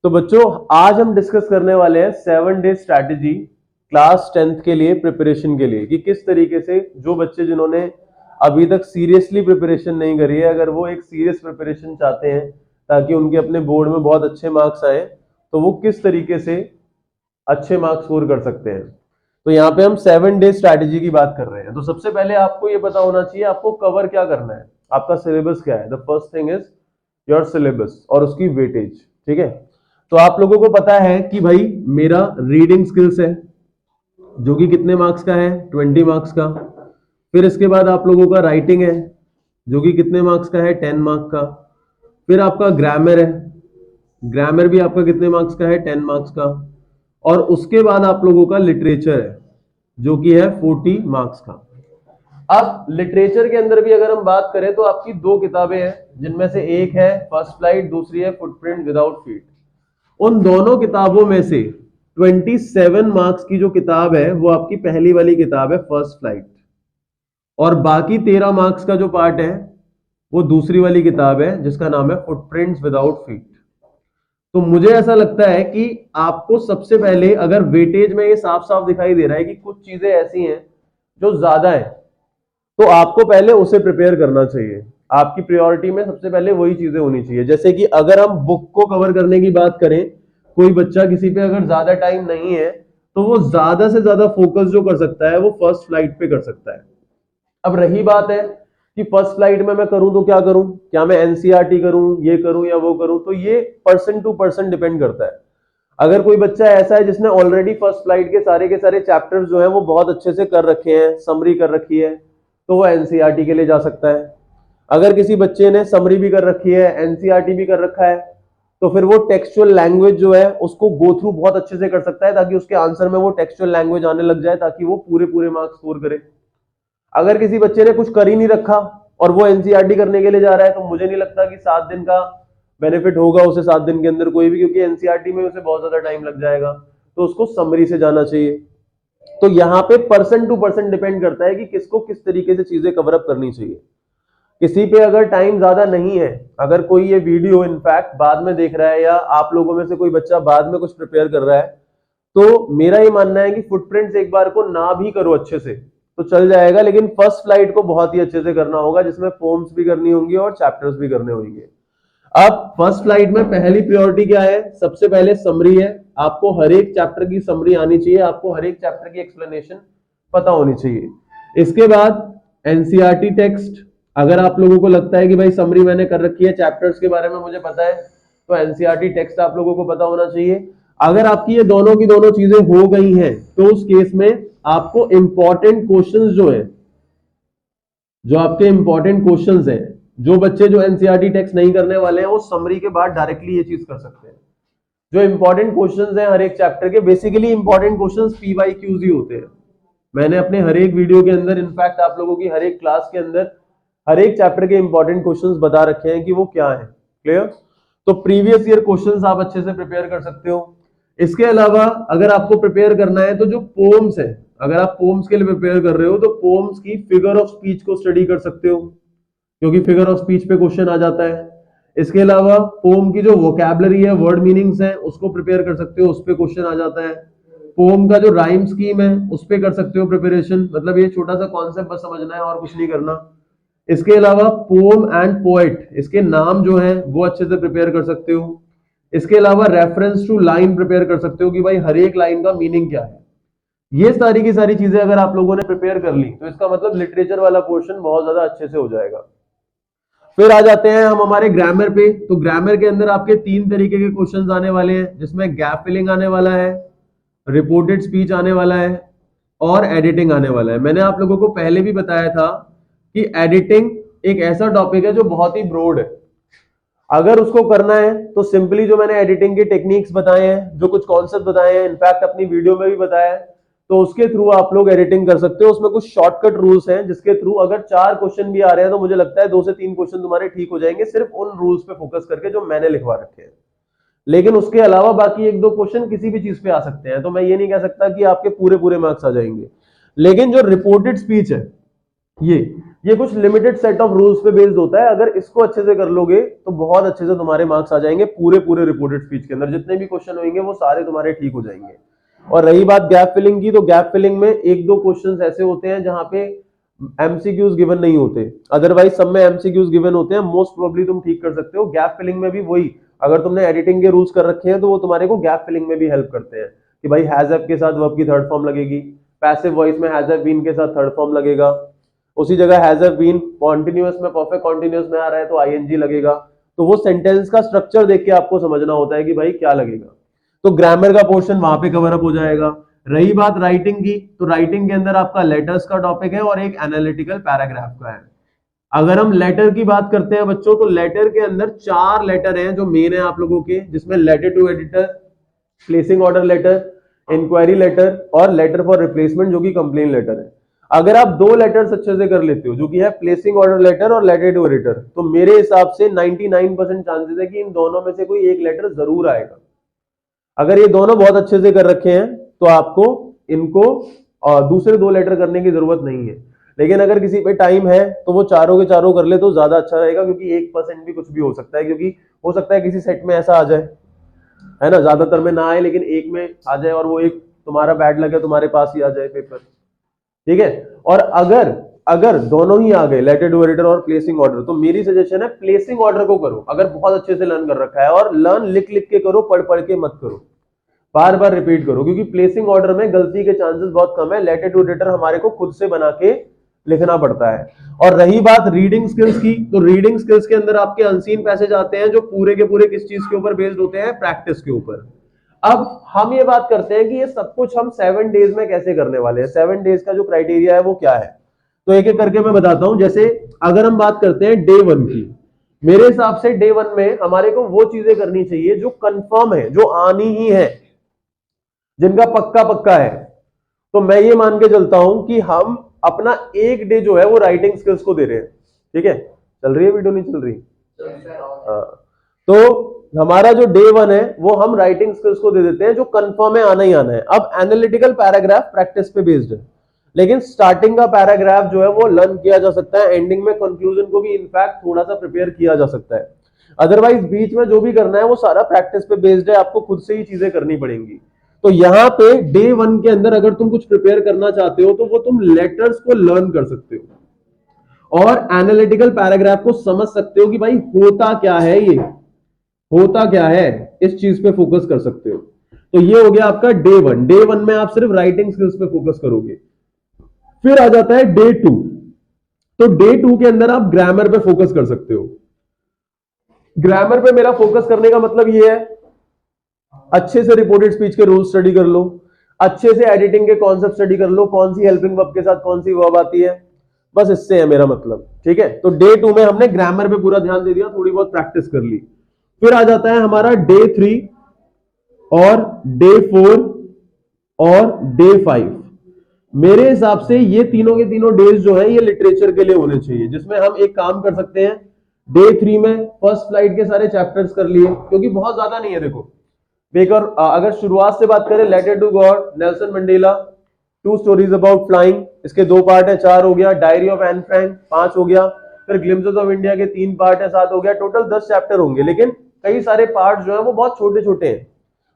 तो बच्चों आज हम डिस्कस करने वाले हैं 7 डे स्ट्रैटेजी क्लास 10th के लिए प्रिपरेशन के लिए, कि किस तरीके से जो बच्चे जिन्होंने अभी तक सीरियसली प्रिपरेशन नहीं करी है, अगर वो एक सीरियस प्रिपरेशन चाहते हैं ताकि उनके अपने बोर्ड में बहुत अच्छे मार्क्स आए, तो वो किस तरीके से अच्छे मार्क्स स्कोर कर सकते हैं। तो यहाँ पे हम 7 डे स्ट्रैटेजी की बात कर रहे हैं। तो सबसे पहले आपको ये पता होना चाहिए आपको कवर क्या करना है, आपका सिलेबस क्या है। The first thing is your syllabus और उसकी वेटेज। ठीक है, तो आप लोगों को पता है कि भाई मेरा रीडिंग स्किल्स है जो कि कितने मार्क्स का है, 20 मार्क्स का। फिर इसके बाद आप लोगों का राइटिंग है जो कि कितने मार्क्स का है, 10 मार्क्स का। फिर आपका ग्रामर है, ग्रामर भी आपका कितने मार्क्स का है, 10 मार्क्स का। और उसके बाद आप लोगों का लिटरेचर है जो कि है 40 मार्क्स का। अब लिटरेचर के अंदर भी अगर हम बात करें तो आपकी 2 किताबें हैं, जिनमें से एक है फर्स्ट फ्लाइट, दूसरी है फुटप्रिंट विदाउट फीट। उन दोनों किताबों में से 27 मार्क्स की जो किताब है वो आपकी पहली वाली किताब है फर्स्ट फ्लाइट, और बाकी 13 मार्क्स का जो पार्ट है वो दूसरी वाली किताब है जिसका नाम है फुटप्रिंट्स विदाउट फीट। तो मुझे ऐसा लगता है कि आपको सबसे पहले, अगर वेटेज में ये साफ साफ दिखाई दे रहा है कि कुछ चीजें ऐसी हैं जो ज्यादा है, तो आपको पहले उसे प्रिपेयर करना चाहिए। आपकी प्रायोरिटी में सबसे पहले वही चीजें होनी चाहिए। जैसे कि अगर हम बुक को कवर करने की बात करें, कोई बच्चा किसी पे अगर ज्यादा टाइम नहीं है तो वो ज्यादा से ज्यादा फोकस जो कर सकता है वो फर्स्ट फ्लाइट पे कर सकता है। अब रही बात है कि फर्स्ट फ्लाइट में मैं करूं तो क्या करूं, क्या मैं एनसीईआरटी करूं, ये करूं या वो करूं, तो ये पर्सन टू पर्सन डिपेंड करता है। अगर कोई बच्चा ऐसा है जिसने ऑलरेडी फर्स्ट फ्लाइट के सारे चैप्टर्स जो है वो बहुत अच्छे से कर रखे हैं, समरी कर रखी है, तो वो एनसीईआरटी के लिए जा सकता है। अगर किसी बच्चे ने समरी भी कर रखी है, एनसीईआरटी भी कर रखा है, तो फिर वो टेक्सचुअल लैंग्वेज जो है उसको गो थ्रू बहुत अच्छे से कर सकता है, ताकि उसके आंसर में वो टेक्सचुअल लैंग्वेज आने लग जाए, ताकि वो पूरे मार्क्स स्कोर करे। अगर किसी बच्चे ने कुछ कर ही नहीं रखा और वो एनसीईआरटी करने के लिए जा रहा है, तो मुझे नहीं लगता कि 7 दिन का बेनिफिट होगा उसे 7 दिन के अंदर कोई भी, क्योंकि एनसीईआरटी में उसे बहुत ज्यादा टाइम लग जाएगा। तो उसको समरी से जाना चाहिए। तो यहाँ पे पर्सन टू पर्सन डिपेंड करता है कि किसको किस तरीके से चीजें कवर अप करनी चाहिए। किसी पे अगर टाइम ज्यादा नहीं है, अगर कोई ये वीडियो इनफैक्ट बाद में देख रहा है या आप लोगों में से कोई बच्चा बाद में कुछ प्रिपेयर कर रहा है, तो मेरा ये मानना है कि फुटप्रिंट्स एक बार को ना भी करो अच्छे से तो चल जाएगा, लेकिन फर्स्ट फ्लाइट को बहुत ही अच्छे से करना होगा, जिसमें पोम्स भी करनी होंगी और चैप्टर्स भी करने होंगे। अब फर्स्ट फ्लाइट में पहली प्रायोरिटी क्या है, सबसे पहले समरी है। आपको हर एक चैप्टर की समरी आनी चाहिए, आपको हर एक चैप्टर की एक्सप्लेनेशन पता होनी चाहिए। इसके बाद एनसीईआरटी टेक्स्ट। अगर आप लोगों को लगता है कि भाई समरी मैंने कर रखी है, चैप्टर्स के बारे में मुझे पता है, तो एनसीईआरटी टेक्स्ट आप लोगों को पता होना चाहिए। अगर आपकी ये दोनों की दोनों चीजें हो गई हैं, तो उस केस में आपको इंपॉर्टेंट क्वेश्चंस जो है, जो आपके इंपॉर्टेंट क्वेश्चंस हैं, जो बच्चे जो एनसीईआरटी टेक्स्ट नहीं करने वाले हैं वो समरी के बाद डायरेक्टली ये चीज कर सकते हैं। जो इंपॉर्टेंट क्वेश्चंस हैं हर एक चैप्टर के, बेसिकली इंपॉर्टेंट क्वेश्चंस पीवाईक्यूज ही होते हैं। मैंने अपने हर एक वीडियो के अंदर, इनफैक्ट आप लोगों की हर एक क्लास के अंदर हर एक चैप्टर के इंपॉर्टेंट क्वेश्चंस बता रखे हैं कि वो क्या है। क्लियर? तो प्रीवियस ईयर क्वेश्चंस आप अच्छे से प्रिपेयर कर सकते हो। इसके अलावा अगर आपको प्रिपेयर करना है तो जो पोम्स है, अगर आप पोम्स के लिए प्रिपेयर कर रहे हो तो पोम्स की फिगर ऑफ स्पीच को स्टडी कर सकते हो, क्योंकि फिगर ऑफ स्पीच पे क्वेश्चन आ जाता है। इसके अलावा पोम की जो वोकैबुलरी है, वर्ड मीनिंग्स है, उसको प्रिपेयर कर सकते हो, उस पे क्वेश्चन आ जाता है। पोम का जो राइम स्कीम है उस पे कर सकते हो प्रिपरेशन, मतलब ये छोटा सा कॉन्सेप्ट बस समझना है और कुछ नहीं करना। इसके अलावा पोम एंड पोएट, इसके नाम जो है वो अच्छे से प्रिपेयर कर सकते हो। इसके अलावा रेफरेंस टू लाइन प्रिपेयर कर सकते हो कि भाई हर एक लाइन का मीनिंग क्या है। ये सारी की सारी चीजें अगर आप लोगों ने प्रिपेयर कर ली तो इसका मतलब लिटरेचर वाला पोर्शन बहुत ज्यादा अच्छे से हो जाएगा। फिर आ जाते हैं हम हमारे ग्रामर पे। तो ग्रामर के अंदर आपके 3 तरीके के क्वेश्चंस आने वाले हैं, जिसमें गैप फिलिंग आने वाला है, रिपोर्टेड स्पीच आने वाला है और एडिटिंग आने वाला है। मैंने आप लोगों को पहले भी बताया था कि एडिटिंग एक ऐसा टॉपिक है जो बहुत ही ब्रॉड है। अगर उसको करना है तो सिंपली जो मैंने एडिटिंग के टेक्निक्स बताए हैं, जो कुछ कॉन्सेप्ट बताए हैं, इनफैक्ट अपनी वीडियो में भी बताया है, तो उसके थ्रू आप लोग एडिटिंग कर सकते हो। उसमें कुछ शॉर्टकट रूल्स हैं जिसके थ्रू अगर 4 क्वेश्चन भी आ रहे हैं तो मुझे लगता है 2 से 3 क्वेश्चन तुम्हारे ठीक हो जाएंगे, सिर्फ उन रूल्स पे फोकस करके जो मैंने लिखवा रखे हैं। लेकिन उसके अलावा बाकी 1-2 क्वेश्चन किसी भी चीज पे आ सकते हैं, तो मैं ये नहीं कह सकता कि आपके पूरे मार्क्स आ जाएंगे। लेकिन जो रिपोर्टेड स्पीच है ये कुछ लिमिटेड सेट ऑफ रूल्स पे बेस्ड होता है। अगर इसको अच्छे से कर लोगे तो बहुत अच्छे से तुम्हारे मार्क्स आ जाएंगे। पूरे पूरे रिपोर्टेड स्पीच के अंदर जितने भी क्वेश्चन होंगे वो सारे तुम्हारे ठीक हो जाएंगे। और रही बात गैप फिलिंग की, तो गैप फिलिंग में एक दो क्वेश्चंस ऐसे होते हैं जहां पे एमसीक्यूज गिवन नहीं होते, अदरवाइज सब में एमसीक्यूज गिवन होते हैं। मोस्ट प्रोबेबली तुम ठीक कर सकते हो। गैप फिलिंग में भी वही, अगर तुमने एडिटिंग के रूल्स कर रखे हैं तो वो तुम्हारे को गैप फिलिंग में भी हेल्प करते हैं कि भाई हैज हैव के साथ वर्ब की थर्ड फॉर्म लगेगी, पैसिव वॉइस में हैज हैव बीन के साथ थर्ड फॉर्म लगेगा, उसी जगह हैज हैव बीन कॉन्टिन्यूअस में परफेक्ट कॉन्टिन्यूअस में आ रहा है तो आईएनजी लगेगा। तो वो सेंटेंस का स्ट्रक्चर देख के आपको समझना होता है कि भाई क्या लगेगा। तो ग्रामर का पोर्शन वहां पे कवर अप हो जाएगा। रही बात राइटिंग की, तो राइटिंग के अंदर आपका लेटर्स का टॉपिक है और एक एनालिटिकल पैराग्राफ का है। अगर हम लेटर की बात करते हैं बच्चों, तो लेटर के अंदर 4 लेटर हैं जो मेन है आप लोगों के, जिसमें letter to editor, placing order letter, inquiry letter और लेटर फॉर रिप्लेसमेंट जो कि कंप्लेन लेटर है। अगर आप 2 लेटर्स अच्छे से कर लेते हो जो कि है प्लेसिंग ऑर्डर लेटर और लेटर टू एडिटर, तो मेरे हिसाब से 99% चांसेस है कि इन दोनों में से कोई एक लेटर जरूर आएगा। अगर ये दोनों बहुत अच्छे से कर रखे हैं तो आपको इनको दूसरे 2 लेटर करने की जरूरत नहीं है। लेकिन अगर किसी पे टाइम है तो वो चारों के चारों कर ले तो ज्यादा अच्छा रहेगा, क्योंकि 1% भी कुछ भी हो सकता है, क्योंकि हो सकता है किसी सेट में ऐसा आ जाए, है ना, ज्यादातर में ना आए लेकिन एक में आ जाए और वो एक तुम्हारा बैड लग है, तुम्हारे पास ही आ जाए पेपर। ठीक है। और अगर अगर दोनों ही आ गए, लेटर टू एडिटर और प्लेसिंग ऑर्डर, तो मेरी सजेशन है प्लेसिंग ऑर्डर को करो अगर बहुत अच्छे से लर्न कर रखा है, और लर्न लिख लिख के करो, पढ़ पढ़ के मत करो, बार बार रिपीट करो, क्योंकि प्लेसिंग ऑर्डर में गलती के चांसेस बहुत कम है। लेटर टू एडिटर हमारे को खुद से बना के लिखना पड़ता है। और रही बात रीडिंग स्किल्स की, तो रीडिंग स्किल्स के अंदर आपके अनसीन पैसेज आते हैं जो पूरे के पूरे किस चीज के ऊपर बेस्ड होते हैं, प्रैक्टिस के ऊपर। अब हम ये बात करते हैं कि ये सब कुछ हम 7 डेज में कैसे करने वाले हैं, 7 डेज का जो क्राइटेरिया है वो क्या है। तो एक एक करके मैं बताता हूं। जैसे अगर हम बात करते हैं डे 1 की, मेरे हिसाब से डे 1 में हमारे को वो चीजें करनी चाहिए जो कंफर्म है, जो आनी ही है, जिनका पक्का पक्का है। तो मैं ये मान के चलता हूं कि हम अपना एक डे जो है वो राइटिंग स्किल्स को दे रहे हैं। ठीक है, चल रही है वीडियो, नहीं चल रही? हाँ। तो हमारा जो डे 1 है वो हम राइटिंग स्किल्स को दे देते हैं, जो कंफर्म है, आना ही आना है। अब एनालिटिकल पैराग्राफ प्रैक्टिस पे बेस्ड है, लेकिन स्टार्टिंग का पैराग्राफ जो है वो लर्न किया जा सकता है, एंडिंग में कंक्लूजन को भी इनफैक्ट थोड़ा सा प्रिपेयर किया जा सकता है। अदरवाइज बीच में जो भी करना है वो सारा प्रैक्टिस पे बेस्ड है, आपको खुद से ही चीजें करनी पड़ेंगी। तो यहाँ पे डे 1 के अंदर अगर तुम कुछ प्रिपेयर करना चाहते हो तो वो तुम लेटर्स को लर्न कर सकते हो और एनालिटिकल पैराग्राफ को समझ सकते हो कि भाई होता क्या है, ये होता क्या है, इस चीज पे फोकस कर सकते हो। तो ये हो गया आपका डे 1। डे 1 में आप सिर्फ राइटिंग स्किल्स पे फोकस करोगे। फिर आ जाता है डे 2। तो डे 2 के अंदर आप ग्रामर पे फोकस कर सकते हो। ग्रामर पे मेरा फोकस करने का मतलब ये है, अच्छे से रिपोर्टेड स्पीच के रूल स्टडी कर लो, अच्छे से एडिटिंग के कॉन्सेप्ट स्टडी कर लो, कौन सी हेल्पिंग वर्ब के साथ कौन सी वर्ब आती है, बस इससे है मेरा मतलब। ठीक है, तो डे 2 में हमने ग्रामर पे पूरा ध्यान दे दिया, थोड़ी बहुत प्रैक्टिस कर ली। फिर आ जाता है हमारा डे 3 और डे 4 और डे 5। मेरे हिसाब से ये तीनों के तीनों डेज जो है ये लिटरेचर के लिए होने चाहिए, जिसमें हम एक काम कर सकते हैं। डे 3 में फर्स्ट स्लाइड के सारे चैप्टर्स कर लिए, क्योंकि बहुत ज्यादा नहीं है। देखो बेकर, अगर शुरुआत से बात करें, letter to God, Nelson Mandela, 2 stories about flying, इसके 2 पार्ट है, 4 हो गया। डायरी ऑफ एन फ्रैंक 5 हो गया। फिर ग्लिम्पसेस ऑफ इंडिया के 3 पार्ट है, 7 हो गया। टोटल 10 चैप्टर होंगे, लेकिन कई सारे पार्ट जो है वो बहुत छोटे छोटे हैं,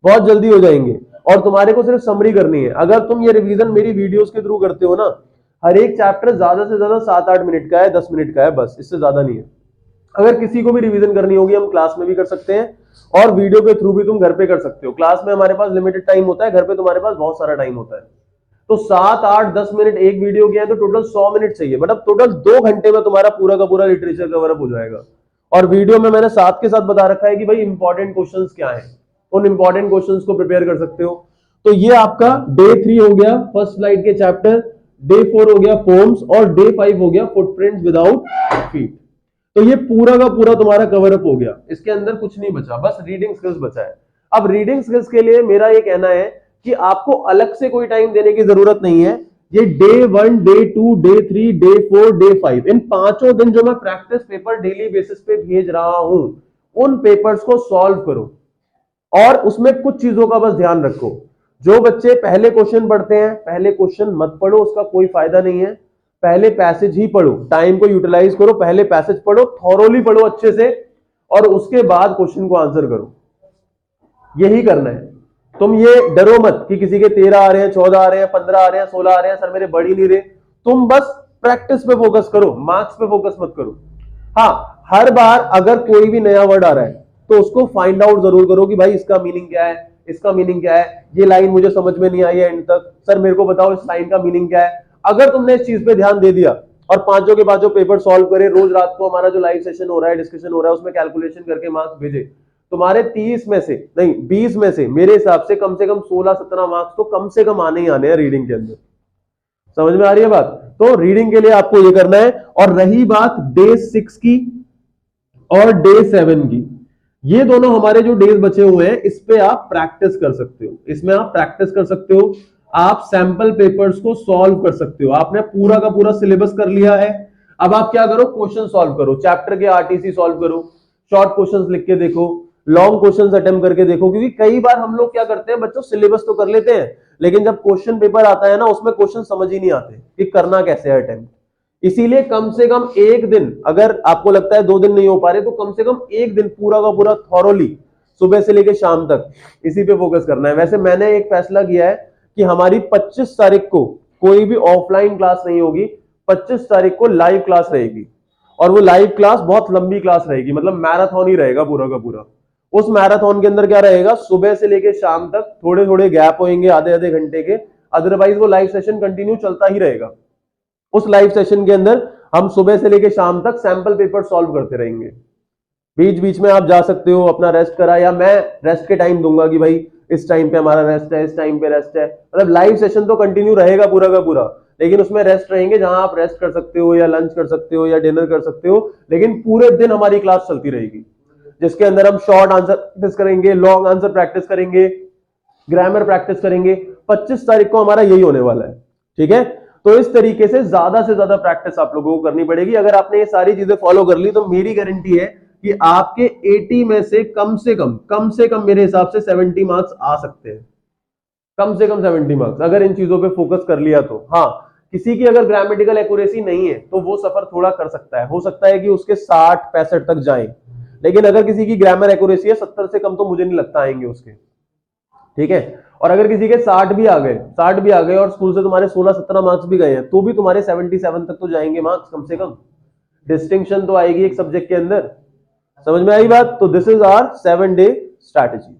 बहुत जल्दी हो जाएंगे और तुम्हारे को सिर्फ समरी करनी है। अगर तुम ये रिवीजन मेरी वीडियोस के थ्रू करते हो ना, हर एक चैप्टर ज्यादा से ज्यादा 7-8 मिनट का है, 10 मिनट का है, बस, इससे ज्यादा नहीं है। अगर किसी को भी रिवीजन करनी होगी हम क्लास में भी कर सकते हैं और वीडियो के थ्रू भी तुम घर पे कर सकते हो। क्लास में हमारे पास लिमिटेड टाइम होता है, घर पे तुम्हारे पास बहुत सारा टाइम होता है। तो 7-8-10 मिनट एक वीडियो के हैं तो टोटल 100 मिनट चाहिए, मतलब टोटल 2 घंटे में तुम्हारा पूरा का पूरा लिटरेचर कवर अप हो जाएगा। और वीडियो में मैंने साथ के साथ बता रखा है कि भाई इंपॉर्टेंट क्वेश्चंस क्या हैं, उन इंपॉर्टेंट क्वेश्चंस को प्रिपेयर कर सकते हो। तो ये आपका डे 3 हो गया फर्स्ट स्लाइड के चैप्टर, डे 4 हो गया पोम्स और डे 5 हो गया फुटप्रिंट्स विदाउट फीट। तो ये पूरा का पूरा तुम्हारा कवर अप हो गया, इसके अंदर कुछ नहीं बचा, बस रीडिंग स्किल्स बचा है। अब रीडिंग स्किल्स के लिए मेरा ये कहना है कि आपको अलग से कोई टाइम देने की जरूरत नहीं है। ये day 1, day 2, day 3, day 4, day 5, इन 5 दिन जो मैं प्रैक्टिस पेपर डेली बेसिस पे भेज रहा हूं, उन पेपर्स को सॉल्व करो और उसमें कुछ चीजों का बस ध्यान रखो। जो बच्चे पहले क्वेश्चन पढ़ते हैं, पहले क्वेश्चन मत पढ़ो, उसका कोई फायदा नहीं है। पहले पैसेज ही पढ़ो, टाइम को यूटिलाइज करो, पहले पैसेज पढ़ो, थॉरोली पढ़ो अच्छे से, और उसके बाद क्वेश्चन को आंसर करो। यही करना है। तुम ये डरो मत कि किसी के 13 आ रहे हैं, 14 आ रहे हैं, 15 आ रहे हैं, 16 आ रहे हैं, सर मेरे बढ़ ही नहीं रहे। तुम बस प्रैक्टिस पे फोकस करो, मार्क्स पे फोकस मत करो। हाँ, हर बार अगर कोई भी नया वर्ड आ रहा है तो उसको फाइंड आउट जरूर करो कि भाई इसका मीनिंग क्या है, इसका मीनिंग क्या है, ये लाइन मुझे समझ में नहीं आई है एंड तक, सर मेरे को बताओ इस लाइन का मीनिंग क्या है। अगर तुमने इस चीज पे ध्यान दे दिया और पांचों के पांचों पेपर सॉल्व करे, रोज रात को हमारा जो लाइव सेशन हो रहा है, डिस्कशन हो रहा है, उसमें कैलकुलेशन करके मार्क्स भेजे, तुम्हारे 30 में से नहीं 20 में से मेरे हिसाब से कम 16-17 मार्क्स तो कम से कम आने ही आने हैं रीडिंग के अंदर। समझ में आ रही है बात? तो रीडिंग के लिए आपको ये करना है। और रही बात डे 6 की और डे 7 की, ये दोनों हमारे जो डेज बचे हुए हैं इस पे आप प्रैक्टिस कर सकते हो, इसमें आप प्रैक्टिस कर सकते हो, आप सैंपल पेपर्स को सॉल्व कर सकते हो। आपने पूरा का पूरा सिलेबस कर लिया है, अब आप क्या करो, क्वेश्चन सॉल्व करो, चैप्टर के आरटीसी सॉल्व करो, शॉर्ट क्वेश्चंस लिख के देखो, लॉन्ग क्वेश्चंस अटेम्प्ट करके देखो। क्योंकि कई बार हम लोग क्या करते हैं, बच्चों सिलेबस तो कर लेते हैं, लेकिन जब क्वेश्चन पेपर आता है ना, उसमें क्वेश्चन समझ ही नहीं आते कि करना कैसे है अटेम्प्ट। इसीलिए कम से कम एक दिन, अगर आपको लगता है 2 दिन नहीं हो पा रहे, तो कम से कम एक दिन पूरा का पूरा थॉरोली सुबह से लेकर शाम तक इसी पे फोकस करना है। वैसे मैंने एक फैसला किया है कि हमारी 25 तारीख को कोई भी ऑफलाइन क्लास नहीं होगी, 25 तारीख को लाइव क्लास रहेगी, और वो लाइव क्लास बहुत लंबी क्लास रहेगी, मतलब मैराथन ही रहेगा पूरा का पूरा। उस मैराथन के अंदर क्या रहेगा, सुबह से लेकर शाम तक थोड़े थोड़े गैप होंगे आधे आधे घंटे के, अदरवाइज वो लाइव सेशन कंटिन्यू चलता ही रहेगा। उस लाइव सेशन के अंदर हम सुबह से लेकर शाम तक सैंपल पेपर सॉल्व करते रहेंगे। बीच बीच में आप जा सकते हो, अपना रेस्ट करा, या मैं रेस्ट के टाइम दूंगा कि भाई इस टाइम पे हमारा रेस्ट है, इस टाइम पे रेस्ट है। मतलब लाइव सेशन तो कंटिन्यू रहेगा पूरा का पूरा, लेकिन उसमें रेस्ट रहेंगे, जहां आप रेस्ट कर सकते हो या लंच कर सकते हो या डिनर कर सकते हो, लेकिन पूरे दिन हमारी क्लास चलती रहेगी, जिसके अंदर हम शॉर्ट आंसर प्रैक्टिस करेंगे, लॉन्ग आंसर प्रैक्टिस करेंगे, ग्रामर प्रैक्टिस करेंगे। 25 तारीख को हमारा यही होने वाला है, ठीक है। तो इस तरीके से ज्यादा प्रैक्टिस आप लोगों को करनी पड़ेगी। अगर आपने ये सारी चीजें फॉलो कर ली तो मेरी गारंटी है कि आपके 80 में से कम से कम मेरे हिसाब से 70 मार्क्स आ सकते हैं, कम से कम 70 मार्क्स, अगर इन चीजों पे फोकस कर लिया तो। हाँ, किसी की अगर ग्रामेटिकल एक्यूरेसी नहीं है तो वो सफर थोड़ा कर सकता है, हो सकता है कि उसके 60-65 तक जाए, लेकिन अगर किसी की ग्रामर एक्यूरेसी है 70 से कम तो मुझे नहीं लगता आएंगे उसके, ठीक है। और अगर किसी के 60 भी आ गए और स्कूल से तुम्हारे 16-17 मार्क्स भी गए हैं, तो भी तुम्हारे 77 तक तो जाएंगे मार्क्स कम से कम, डिस्टिंक्शन तो आएगी एक सब्जेक्ट के अंदर। समझ में आई बात? तो this is our 7 day strategy.